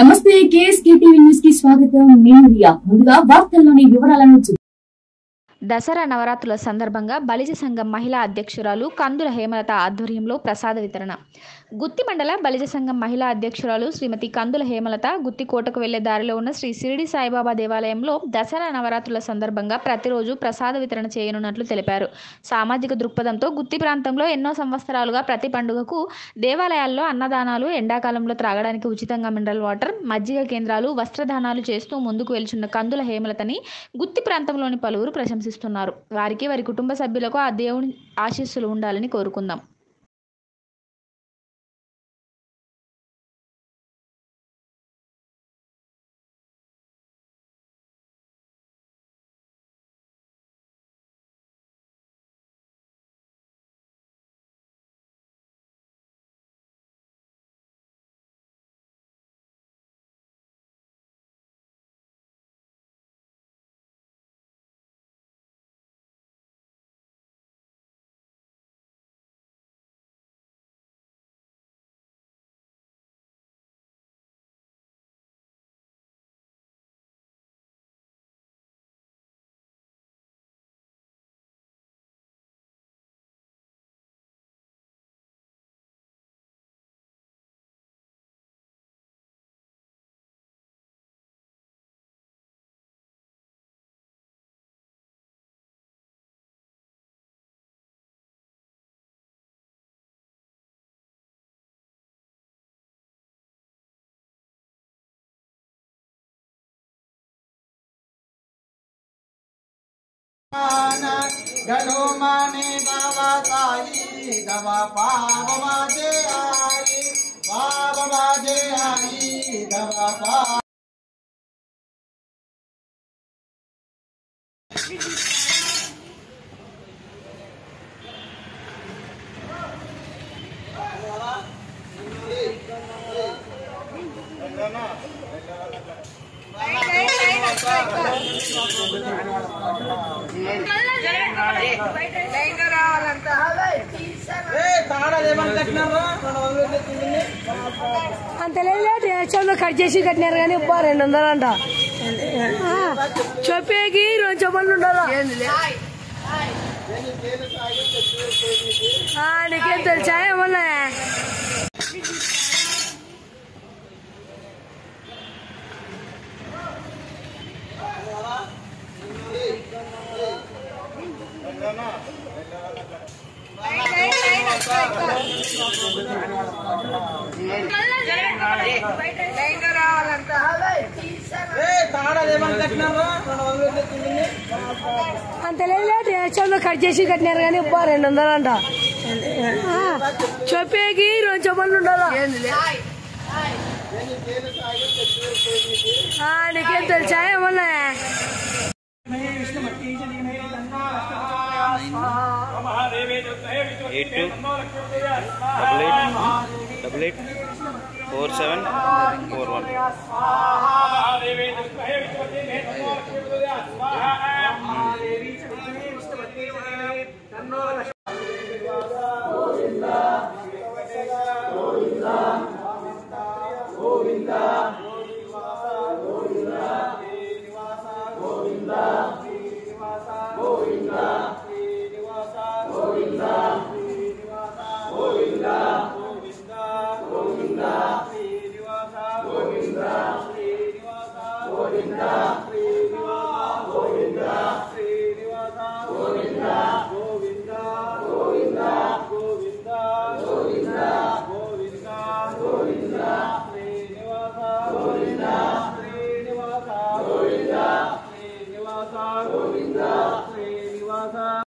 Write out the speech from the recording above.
నమస్తే KSK TV news కి స్వాగతం. నేను రియా. ముందుగా వార్తల్లోని వివరాలను దసరా నవరాత్రుల సందర్భంగా బలిజ సంఘం మహిళా అధ్యక్షురాలు కందుల హేమలత ఆధ్వర్యంలో ప్రసాద వితరణ. గుత్తి మండల బలిజ సంఘం మహిళా అధ్యక్షురాలు శ్రీమతి కందుల హేమలత గుత్తి కోటకు వెళ్లే దారిలో ఉన్న శ్రీ షిరిడి సాయిబాబా దేవాలయంలో దసరా నవరాత్రుల సందర్భంగా ప్రతిరోజు ప్రసాద వితరణ చేయనున్నట్లు తెలిపారు. సామాజిక దృక్పథంతో గుత్తి ప్రాంతంలో ఎన్నో సంవత్సరాలుగా ప్రతి పండుగకు దేవాలయాల్లో అన్నదానాలు, ఎండాకాలంలో త్రాగడానికి ఉచితంగా మినరల్ వాటర్, మజ్జిగ కేంద్రాలు, వస్త్రదానాలు చేస్తూ ముందుకు వెళ్తున్న కందుల హేమలతని గుత్తి ప్రాంతంలోని పలువురు ప్రశంసిస్తున్నారు. వారికి, వారి కుటుంబ సభ్యులకు ఆ దేవుని ఆశీస్సులు ఉండాలని కోరుకుందాం. गणो माने बाबा साई दवा पाव बाजे आई दवा पाव అంత లేదు చెవులు కట్ చేసి కట్టినారు కానీ 200 అంట. చెప్పేకి 2 చెప్పులు ఉండాలా? నీకేం తెలుసా ఏమన్నా? అంత లేదు చెవులు కట్ చేసి కట్టినారు కానీ 200 అంట. చెప్పేకి 2 చెప్పులు ఉండాలా? నీకేం తెలుసా ఏమన్నా? గోవింద